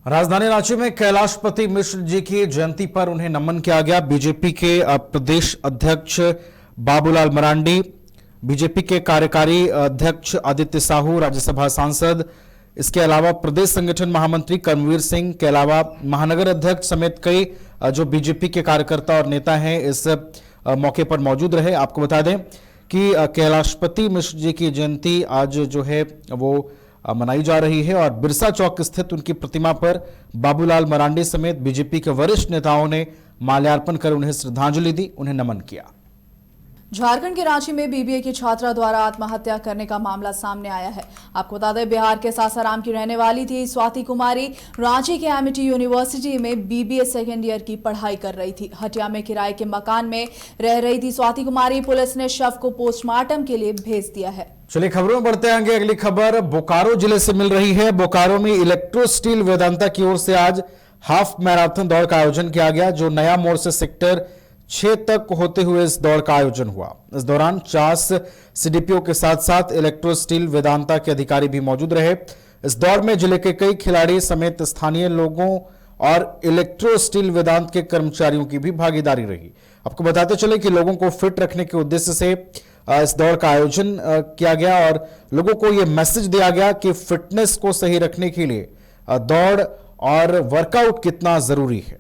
राजधानी रांची में कैलाशपति मिश्र जी की जयंती पर उन्हें नमन किया गया। बीजेपी के प्रदेश अध्यक्ष बाबूलाल मरांडी, बीजेपी के कार्यकारी अध्यक्ष आदित्य साहू, राज्यसभा सांसद, इसके अलावा प्रदेश संगठन महामंत्री कर्मवीर सिंह के अलावा महानगर अध्यक्ष समेत कई जो बीजेपी के कार्यकर्ता और नेता हैं इस मौके पर मौजूद रहे। आपको बता दें कि कैलाशपति मिश्र जी की जयंती आज जो है वो मनाई जा रही है और बिरसा चौक स्थित उनकी प्रतिमा पर बाबूलाल मरांडी समेत बीजेपी के वरिष्ठ नेताओं ने माल्यार्पण कर उन्हें श्रद्धांजलि दी, उन्हें नमन किया। झारखंड के रांची में बीबीए की छात्रा द्वारा आत्महत्या करने का मामला सामने आया है। आपको बता दें, बिहार के सासाराम की रहने वाली थी स्वाति कुमारी रांची के एमिटी यूनिवर्सिटी में बीबीए सेकेंड ईयर की पढ़ाई कर रही थी। हटिया में किराए के मकान में रह रही थी स्वाति कुमारी। पुलिस ने शव को पोस्टमार्टम के लिए भेज दिया है। चलिए खबरों में बढ़ते हैं। अगली खबर बोकारो जिले से मिल रही है। बोकारो में इलेक्ट्रो स्टील वेदांता की ओर से आज हाफ मैराथन दौड़ का आयोजन किया गया, जो नया मोड़ से सेक्टर 6 तक होते हुए इस दौड़ का आयोजन हुआ। इस दौरान 50 सीडीपीओ के साथ साथ इलेक्ट्रो स्टील वेदांता के अधिकारी भी मौजूद रहे। इस दौड़ में जिले के कई खिलाड़ी समेत स्थानीय लोगों और इलेक्ट्रो स्टील वेदांत के कर्मचारियों की भी भागीदारी रही। आपको बताते चले कि लोगों को फिट रखने के उद्देश्य से इस दौड़ का आयोजन किया गया और लोगों को यह मैसेज दिया गया कि फिटनेस को सही रखने के लिए दौड़ और वर्कआउट कितना जरूरी है।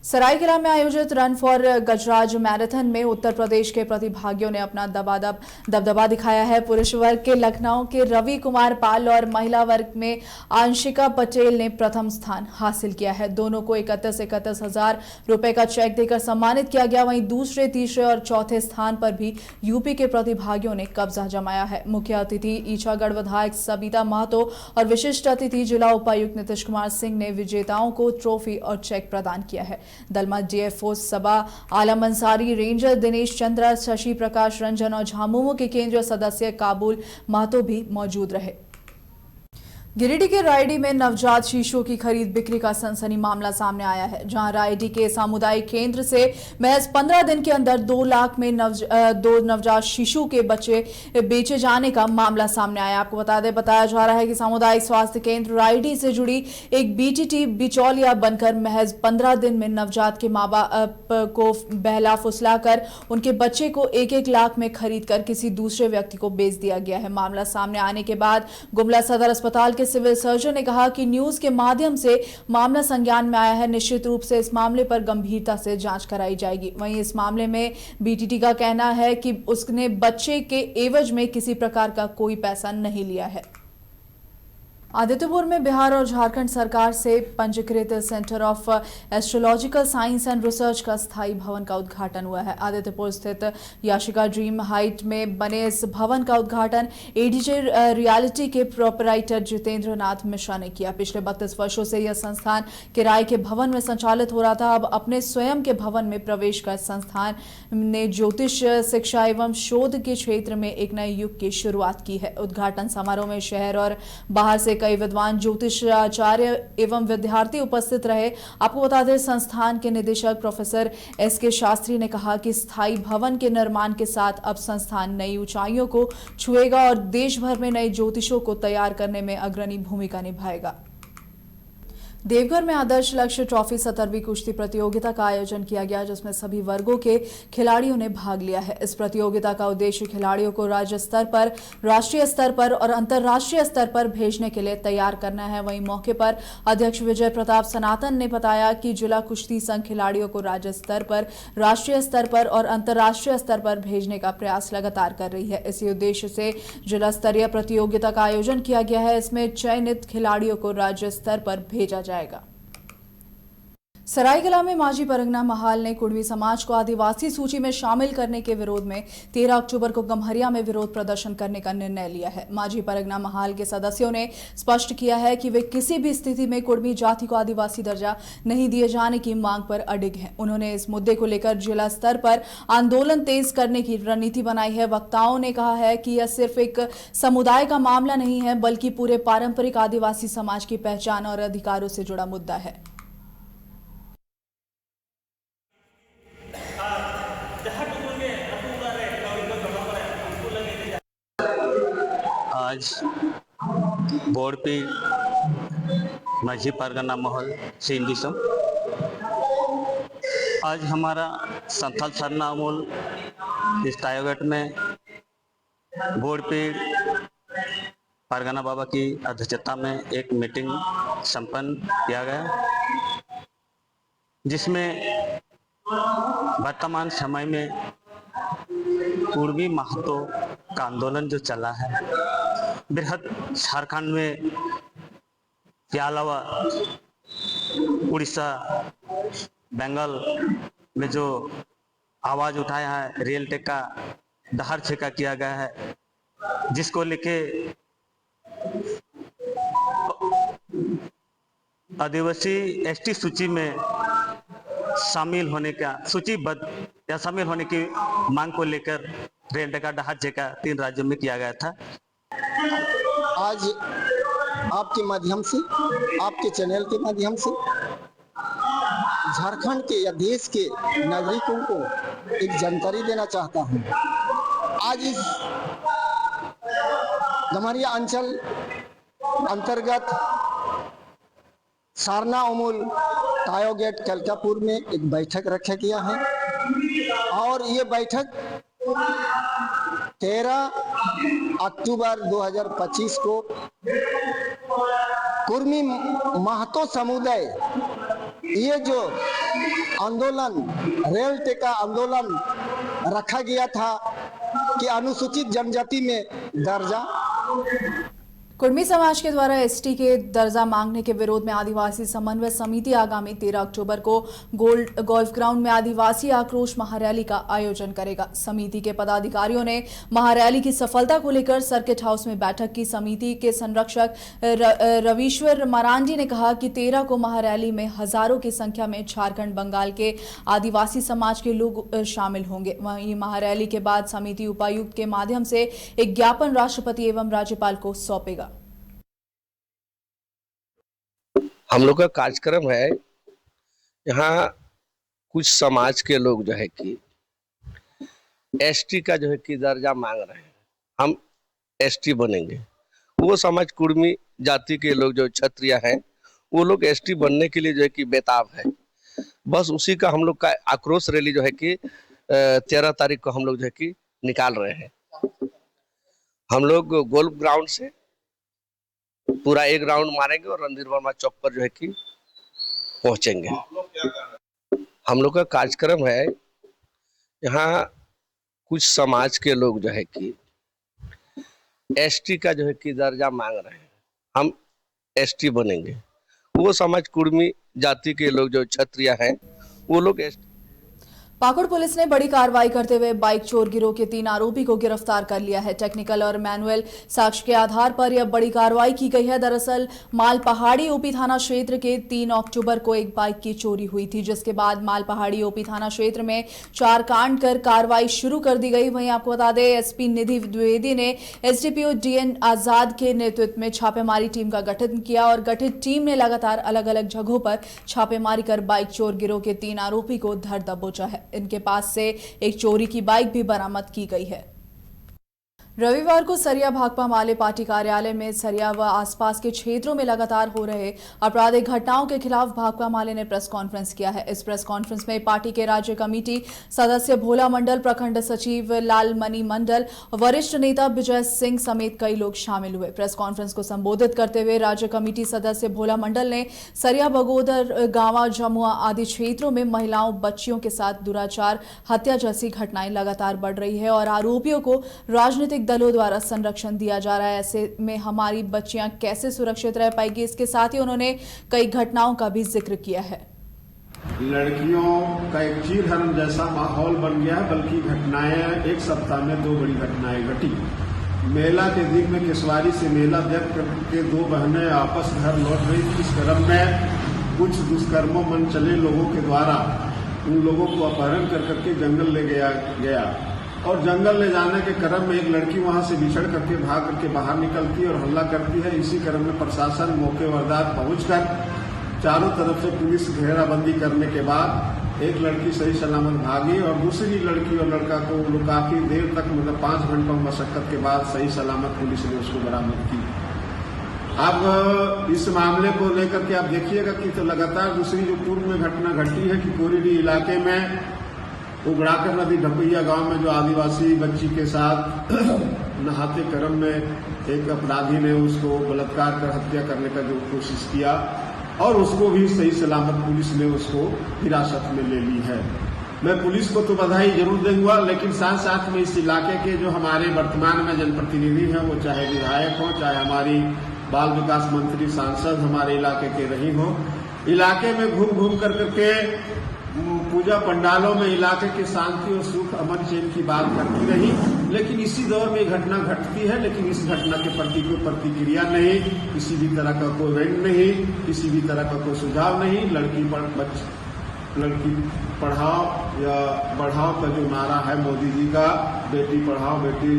सरायकेला में आयोजित रन फॉर गजराज मैराथन में उत्तर प्रदेश के प्रतिभागियों ने अपना दबदबा दिखाया है। पुरुष वर्ग के लखनऊ के रवि कुमार पाल और महिला वर्ग में आंशिका पटेल ने प्रथम स्थान हासिल किया है। दोनों को 31 हजार रुपए का चेक देकर सम्मानित किया गया। वहीं दूसरे, तीसरे और चौथे स्थान पर भी यूपी के प्रतिभागियों ने कब्जा जमाया है। मुख्य अतिथि ईचागढ़ विधायक सबिता महतो और विशिष्ट अतिथि जिला उपायुक्त नीतीश कुमार सिंह ने विजेताओं को ट्रॉफी और चेक प्रदान किया है। दलमा डीएफओ सबा आलम अंसारी, रेंजर दिनेश चंद्रा, शशि प्रकाश रंजन और झामुमो के केंद्रीय सदस्य काबुल महतो भी मौजूद रहे। गिरिडीह के रायडी में नवजात शिशुओं की खरीद बिक्री का सनसनी मामला सामने आया है, जहां रायडी के सामुदायिक केंद्र से महज 15 दिन के अंदर 2 लाख में दो नवजात शिशु के बच्चे बेचे जाने का मामला सामने आया। आपको बताया जा रहा है कि सामुदायिक स्वास्थ्य केंद्र रायडी से जुड़ी एक बीटीटी बिचौलिया बनकर महज 15 दिन में नवजात के माँ बाप को बहला फुसलाकर उनके बच्चे को 1-1 लाख में खरीद कर किसी दूसरे व्यक्ति को बेच दिया गया है। मामला सामने आने के बाद गुमला सदर अस्पताल के सिविल सर्जन ने कहा कि न्यूज के माध्यम से मामला संज्ञान में आया है। निश्चित रूप से इस मामले पर गंभीरता से जांच कराई जाएगी। वहीं इस मामले में बीटीटी का कहना है कि उसने बच्चे के एवज में किसी प्रकार का कोई पैसा नहीं लिया है। आदित्यपुर में बिहार और झारखंड सरकार से पंजीकृत centre of astrological science and research का स्थायी भवन का उद्घाटन हुआ है। आदित्यपुर स्थित याशिका ड्रीम हाइट में बने इस भवन का उद्घाटन एडीजे रियलिटी के प्रोपराइटर जितेंद्र नाथ मिश्रा ने किया। पिछले 32 वर्षों से यह संस्थान किराए के भवन में संचालित हो रहा था। अब अपने स्वयं के भवन में प्रवेश कर संस्थान ने ज्योतिष शिक्षा एवं शोध के क्षेत्र में एक नए युग की शुरुआत की है। उद्घाटन समारोह में शहर और बाहर से कई विद्वान ज्योतिष आचार्य एवं विद्यार्थी उपस्थित रहे। आपको बता दें, संस्थान के निदेशक प्रोफेसर एसके शास्त्री ने कहा कि स्थायी भवन के निर्माण के साथ अब संस्थान नई ऊंचाइयों को छुएगा और देश भर में नए ज्योतिषों को तैयार करने में अग्रणी भूमिका निभाएगा। देवघर में आदर्श लक्ष्य ट्रॉफी 17वीं कुश्ती प्रतियोगिता का आयोजन किया गया, जिसमें सभी वर्गों के खिलाड़ियों ने भाग लिया है। इस प्रतियोगिता का उद्देश्य खिलाड़ियों को राज्य स्तर पर, राष्ट्रीय स्तर पर और अंतर्राष्ट्रीय स्तर पर भेजने के लिए तैयार करना है। वहीं मौके पर अध्यक्ष विजय प्रताप सनातन ने बताया कि जिला कुश्ती संघ खिलाड़ियों को राज्य स्तर पर, राष्ट्रीय स्तर पर और अंतर्राष्ट्रीय स्तर पर भेजने का प्रयास लगातार कर रही है। इसी उद्देश्य से जिला स्तरीय प्रतियोगिता का आयोजन किया गया है। इसमें चयनित खिलाड़ियों को राज्य स्तर पर भेजा जाएगा। सरायकेला में माजी परगना महाल ने कुड़मी समाज को आदिवासी सूची में शामिल करने के विरोध में 13 अक्टूबर को गम्हरिया में विरोध प्रदर्शन करने का निर्णय लिया है। माजी परगना महाल के सदस्यों ने स्पष्ट किया है कि वे किसी भी स्थिति में कुड़मी जाति को आदिवासी दर्जा नहीं दिए जाने की मांग पर अडिग हैं। उन्होंने इस मुद्दे को लेकर जिला स्तर पर आंदोलन तेज करने की रणनीति बनाई है। वक्ताओं ने कहा है कि यह सिर्फ एक समुदाय का मामला नहीं है, बल्कि पूरे पारंपरिक आदिवासी समाज की पहचान और अधिकारों से जुड़ा मुद्दा है। आज बोर्ड पे माझी परगना महल सिंधी सम। आज हमारा संथाल सरना अमूल इस टायोगट में गोड़पीड़ परगना बाबा की अध्यक्षता में एक मीटिंग संपन्न किया गया, जिसमें वर्तमान समय में कुर्मी महतो का आंदोलन जो चला है बृहद झारखंड में के अलावा उड़ीसा बंगाल में जो आवाज़ उठाया है, रेल टेका दहाड़ छेका किया गया है, जिसको लेके आदिवासी एसटी सूची में शामिल होने का सूचीबद्ध या शामिल होने की मांग को लेकर रेल टेका दहाड़ छेका 3 राज्यों में किया गया था। आज आपके माध्यम से, आपके चैनल के माध्यम से झारखंड के या देश के नागरिकों को एक जानकारी देना चाहता हूं। आज इस गम्हरिया अंचल अंतर्गत सारना अमूल टायो गेट कलकापुर में एक बैठक रखा गया है और ये बैठक 13 अक्टूबर 2025 को कुर्मी महतो समुदाय ये जो आंदोलन रेल टेका आंदोलन रखा गया था कि अनुसूचित जनजाति में दर्जा, कुर्मी समाज के द्वारा एसटी के दर्जा मांगने के विरोध में आदिवासी समन्वय समिति आगामी 13 अक्टूबर को गोल्फ ग्राउंड में आदिवासी आक्रोश महारैली का आयोजन करेगा। समिति के पदाधिकारियों ने महारैली की सफलता को लेकर सर्किट हाउस में बैठक की। समिति के संरक्षक रविश्वर मरांडी ने कहा कि 13 को महारैली में हजारों की संख्या में झारखंड बंगाल के आदिवासी समाज के लोग शामिल होंगे। वहीं महारैली के बाद समिति उपायुक्त के माध्यम से एक ज्ञापन राष्ट्रपति एवं राज्यपाल को सौंपेगा। हम लोग का कार्यक्रम है, यहाँ कुछ समाज के लोग जो है कि एसटी का जो है कि दर्जा मांग रहे हैं, हम एसटी बनेंगे। वो समाज कुर्मी जाति के लोग जो क्षत्रिय हैं वो लोग एसटी बनने के लिए जो है कि बेताब है। बस उसी का हम लोग का आक्रोश रैली जो है कि 13 तारीख को हम लोग जो है कि निकाल रहे हैं। हम लोग गोल्फ ग्राउंड से पूरा एक राउंड मारेंगे और रणधीर वर्मा चौक पर जो है कि पहुंचेंगे। हम लोग का कार्यक्रम है, यहाँ कुछ समाज के लोग जो है कि एसटी का जो है कि दर्जा मांग रहे हैं, हम एसटी बनेंगे। वो समाज कुर्मी जाति के लोग जो क्षत्रिय हैं वो लोग पाकुड़ पुलिस ने बड़ी कार्रवाई करते हुए बाइक चोर गिरोह के 3 आरोपी को गिरफ्तार कर लिया है। टेक्निकल और मैनुअल साक्ष्य के आधार पर यह बड़ी कार्रवाई की गई है। दरअसल मालपहाड़ी ओपी थाना क्षेत्र के 3 अक्टूबर को एक बाइक की चोरी हुई थी, जिसके बाद मालपहाड़ी ओपी थाना क्षेत्र में 4 कांड कर कार्रवाई शुरू कर दी गई। वहीं आपको बता दें, एसपी निधि द्विवेदी ने एसडीपीओ डीएन आजाद के नेतृत्व में छापेमारी टीम का गठन किया और गठित टीम ने लगातार अलग अलग जगहों पर छापेमारी कर बाइक चोर गिरोह के 3 आरोपी को धर दबोचा है। इनके पास से एक चोरी की बाइक भी बरामद की गई है। रविवार को सरिया भाकपा माले पार्टी कार्यालय में सरिया व आसपास के क्षेत्रों में लगातार हो रहे आपराधिक घटनाओं के खिलाफ भाकपा माले ने प्रेस कॉन्फ्रेंस किया है। इस प्रेस कॉन्फ्रेंस में पार्टी के राज्य कमेटी सदस्य भोला मंडल, प्रखंड सचिव लालमणि मंडल, वरिष्ठ नेता विजय सिंह समेत कई लोग शामिल हुए। प्रेस कॉन्फ्रेंस को संबोधित करते हुए राज्य कमेटी सदस्य भोला मंडल ने सरिया, बगोदर, गांवा, जमुआ आदि क्षेत्रों में महिलाओं, बच्चियों के साथ दुराचार, हत्या जैसी घटनाएं लगातार बढ़ रही है और आरोपियों को राजनीतिक दलों द्वारा संरक्षण दिया जा रहा है। ऐसे में हमारी बच्चियां कैसे सुरक्षित रह पाएगी? इसके साथ ही उन्होंने कई घटनाओं का भी जिक्र किया है। लड़कियों का एक चीर हरण जैसा माहौल बन गया है, बल्कि घटनाएं एक सप्ताह में 2 बड़ी घटनाएं घटी। मेला के दिन में केसवारी से मेला देख करके 2 बहनें आपस घर लौट रही थी। इस क्रम में कुछ दुष्कर्मों मन चले लोगों के द्वारा उन लोगों को अपहरण कर करके जंगल ले गया और जंगल ले जाने के क्रम में एक लड़की वहां से बिछड़ करके भाग करके बाहर निकलती है और हल्ला करती है। इसी क्रम में प्रशासन मौके वारदात पहुंचकर चारों तरफ से पुलिस घेराबंदी करने के बाद एक लड़की सही सलामत भागी और दूसरी लड़की और लड़का को लोग काफी देर तक, मतलब 5 घंटों मशक्कत के बाद सही सलामत पुलिस ने उसको बरामद की। अब इस मामले को लेकर के आप देखिएगा कि तो लगातार दूसरी जो पूर्व में घटना घटी है कि कोरीडी इलाके में उगड़ाकर नदी ढपैया गांव में जो आदिवासी बच्ची के साथ नहाते क्रम में एक अपराधी ने उसको बलात्कार कर हत्या करने का जो कोशिश किया और उसको भी सही सलामत पुलिस ने उसको हिरासत में ले ली है। मैं पुलिस को तो बधाई जरूर दूंगा, लेकिन साथ साथ में इस इलाके के जो हमारे वर्तमान में जनप्रतिनिधि हैं, वो चाहे विधायक हो, चाहे हमारी बाल विकास मंत्री सांसद हमारे इलाके के रही हो, इलाके में घूम घूम करके पूजा पंडालों में इलाके के शांति और सुख अमन चैन की बात करती रही। लेकिन इसी दौर में घटना घटती है, लेकिन इस घटना के प्रति कोई प्रतिक्रिया नहीं, किसी भी तरह का कोई रैंक नहीं, किसी भी तरह का कोई सुझाव नहीं। लड़की पढ़ाओ या बढ़ाओ का जो नारा है मोदी जी का, बेटी पढ़ाओ बेटी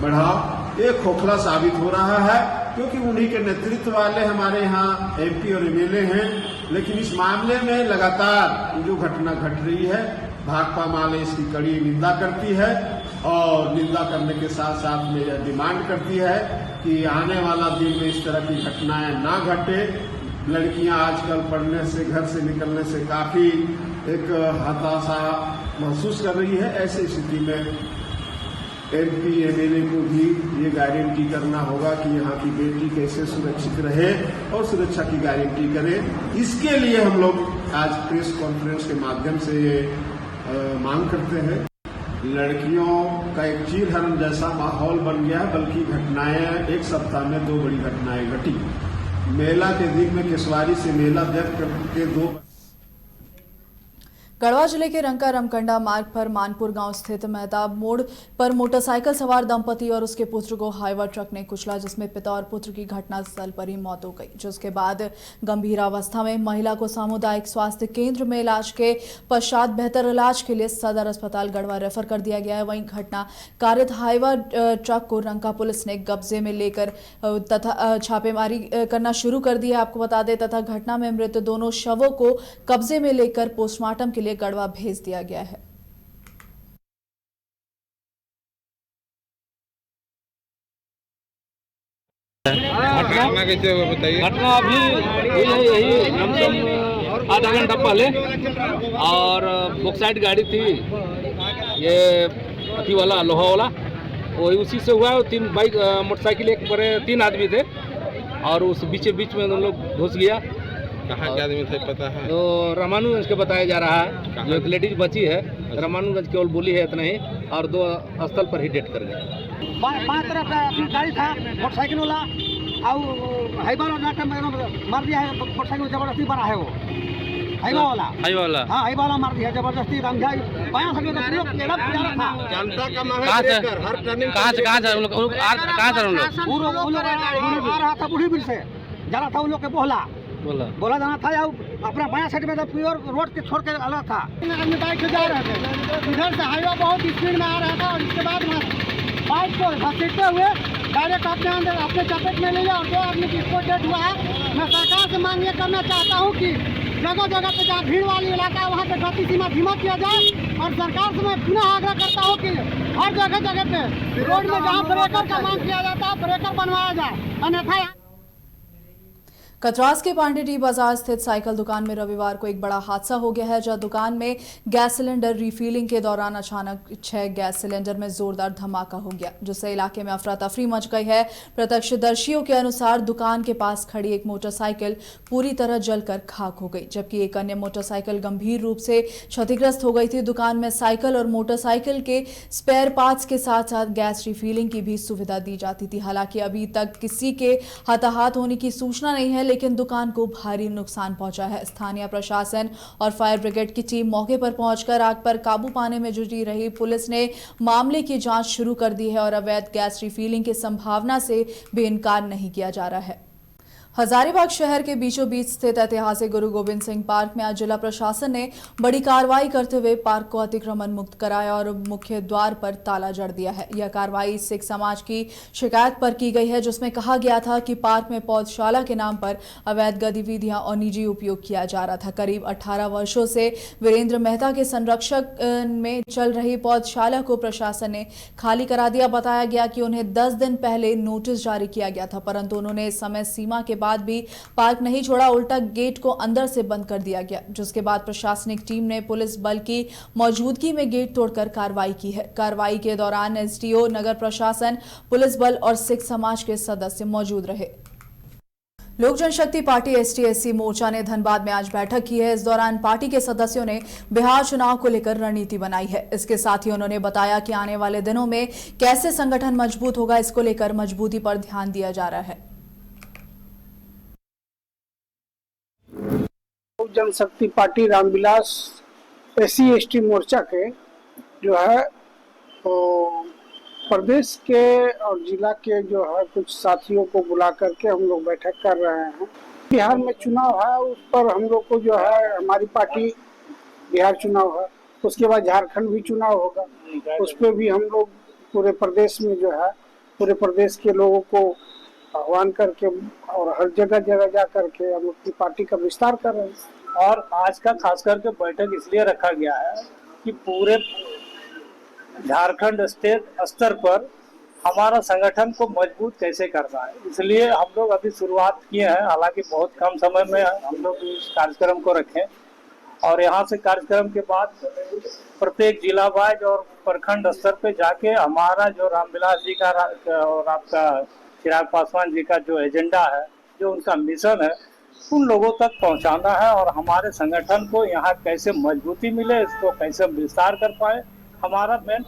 बढ़ाओ, ये खोखला साबित हो रहा है, क्योंकि उन्हीं के नेतृत्व वाले हमारे यहाँ एमपी और एमएलए हैं। लेकिन इस मामले में लगातार जो घटना घट रही है, भाकपा माले इसकी कड़ी निंदा करती है और निंदा करने के साथ साथ में यह डिमांड करती है कि आने वाला दिन में इस तरह की घटनाएं ना घटे। लड़कियां आजकल पढ़ने से, घर से निकलने से काफी एक हताशा महसूस कर रही है। ऐसी स्थिति में एमपी एमएलए को भी ये गारंटी करना होगा कि यहाँ की बेटी कैसे सुरक्षित रहे और सुरक्षा की गारंटी करे। इसके लिए हम लोग आज प्रेस कॉन्फ्रेंस के माध्यम से ये मांग करते हैं। लड़कियों का एक चीरहरण जैसा माहौल बन गया, बल्कि घटनाएं एक सप्ताह में 2 बड़ी घटनाएं घटी। मेला के दिन में केसवारी से मेला व्यक्त करके 2 गढ़वा जिले के रंका रमकंडा मार्ग पर मानपुर गांव स्थित मेहताब मोड़ पर मोटरसाइकिल सवार दंपति और उसके पुत्र को हाईवा ट्रक ने कुचला, जिसमें पिता और पुत्र की घटनास्थल पर ही मौत हो गई, जिसके बाद गंभीर अवस्था में महिला को सामुदायिक स्वास्थ्य केंद्र में इलाज के पश्चात बेहतर इलाज के लिए सदर अस्पताल गढ़वा रेफर कर दिया गया है। वहीं घटना कारित हाईवा ट्रक को रंका पुलिस ने कब्जे में लेकर तथा छापेमारी करना शुरू कर दी है, आपको बता दें, तथा घटना में मृत दोनों शवों को कब्जे में लेकर पोस्टमार्टम के लिए गढ़वा भेज दिया गया है। घटना कैसे हुआ बताइए। घटना अभी यही लमसम आधा घंटा पहले, और बॉक्साइड गाड़ी थी, ये अथी वाला लोहा वाला, वही उसी से हुआ। 3 बाइक मोटरसाइकिल एक पर 3 आदमी थे और उस बीच में उन लोग घुस गया। कहाँ के आदमी थे पता है? तो रामानुगंज के बताया जा रहा है। जो एक लेडीज बची है रामानुगंज केवल बोली है इतना ही, और 2 स्थल पर ही डेथ कर गए। 5 तरफ का गाड़ी था, मोटरसाइकिल वाला और हाईवा मार दिया है। मोटरसाइकिल जबरदस्ती बना है वो हाईवा वाला हाँ हाईवा वाला मार दिया जबरदस्ती। बायां सके तो था। जनता का माहौल हर टर्निंग कहाँ से आ रहा था, बूढ़ी बिल से जा रहा था उन लोग के बोला जाना था, या अपना बायां साइड में तो प्योर रोड के छोड़ के अलग था। आदमी बाइक से जा रहे थे, इधर से हाईवा बहुत स्पीड में आ रहा था और इसके बाद बाइक को घसीटते हुए डायरेक्ट अपने चपेट में ले लिया और 2 आदमी की इसको डेथ हुआ है। मैं सरकार से मांग ये करना चाहता हूँ कि जगह जगह पे जहाँ भीड़ वाली इलाका है वहाँ पे गति सीमा धीमा किया जाए, और सरकार से मैं पुनः आग्रह करता हूँ कि हर जगह पे रोड में जहाँ ब्रेकर का मांग किया जाता है ब्रेकर बनवाया जाए, अन्यथा। कतरास के पांडे टी बाजार स्थित साइकिल दुकान में रविवार को एक बड़ा हादसा हो गया है, जहां दुकान में गैस सिलेंडर रिफिलिंग के दौरान अचानक 6 गैस सिलेंडर में जोरदार धमाका हो गया, जिससे इलाके में अफरा तफरी मच गई है। प्रत्यक्षदर्शियों के अनुसार दुकान के पास खड़ी एक मोटरसाइकिल पूरी तरह जलकर खाक हो गई, जबकि एक अन्य मोटरसाइकिल गंभीर रूप से क्षतिग्रस्त हो गई थी। दुकान में साइकिल और मोटरसाइकिल के स्पेयर पार्ट्स के साथ साथ गैस रिफिलिंग की भी सुविधा दी जाती थी। हालांकि अभी तक किसी के हताहत होने की सूचना नहीं है, लेकिन दुकान को भारी नुकसान पहुंचा है। स्थानीय प्रशासन और फायर ब्रिगेड की टीम मौके पर पहुंचकर आग पर काबू पाने में जुटी रही। पुलिस ने मामले की जांच शुरू कर दी है और अवैध गैस रिफिलिंग की संभावना से भी इनकार नहीं किया जा रहा है। हजारीबाग शहर के बीचों बीच स्थित ऐतिहासिक गुरु गोविंद सिंह पार्क में आज जिला प्रशासन ने बड़ी कार्रवाई करते हुए पार्क को अतिक्रमण मुक्त कराया और मुख्य द्वार पर ताला जड़ दिया है। यह कार्रवाई सिख समाज की शिकायत पर की गई है, जिसमें कहा गया था कि पार्क में पौधशाला के नाम पर अवैध गतिविधियां और निजी उपयोग किया जा रहा था। करीब 18 वर्षों से वीरेंद्र मेहता के संरक्षक में चल रही पौधशाला को प्रशासन ने खाली करा दिया। बताया गया कि उन्हें 10 दिन पहले नोटिस जारी किया गया था, परंतु उन्होंने समय सीमा के बाद भी पार्क नहीं छोड़ा, उल्टा गेट को अंदर से बंद कर दिया गया, जिसके बाद प्रशासनिक टीम ने पुलिस बल की मौजूदगी में गेट तोड़कर कार्रवाई की है। कार्रवाई के दौरान एसडीओ, नगर प्रशासन, पुलिस बल और सिख समाज के सदस्य मौजूद रहे। लोक जनशक्ति पार्टी एसटी-एससी मोर्चा ने धनबाद में आज बैठक की है। इस दौरान पार्टी के सदस्यों ने बिहार चुनाव को लेकर रणनीति बनाई है। इसके साथ ही उन्होंने बताया कि आने वाले दिनों में कैसे संगठन मजबूत होगा, इसको लेकर मजबूती पर ध्यान दिया जा रहा है। लोक जनशक्ति पार्टी रामविलास SC/ST मोर्चा के जो है तो प्रदेश के और जिला के जो है कुछ साथियों को बुला करके हम लोग बैठक कर रहे हैं। बिहार में चुनाव है, उस पर हम लोग को जो है हमारी पार्टी बिहार चुनाव है, उसके बाद झारखंड भी चुनाव होगा, उस पर भी हम लोग पूरे प्रदेश में जो है पूरे प्रदेश के लोगों को आह्वान करके और हर जगह जगह जा करके हम अपनी पार्टी का विस्तार कर रहे हैं। और आज का खास करके बैठक इसलिए रखा गया है कि पूरे झारखंड स्टेट स्तर पर हमारा संगठन को मजबूत कैसे करना है, इसलिए हम लोग अभी शुरुआत किए हैं। हालांकि बहुत कम समय में हम लोग इस कार्यक्रम को रखें और यहाँ से कार्यक्रम के बाद प्रत्येक जिला वाइज और प्रखंड स्तर पे जाके हमारा जो रामविलास जी का और आपका चिराग पासवान जी का जो एजेंडा है, जो उनका मिशन है, उन लोगों तक पहुंचाना है और हमारे संगठन को यहाँ कैसे मजबूती मिले, इसको कैसे विस्तार कर पाए, हमारा मेन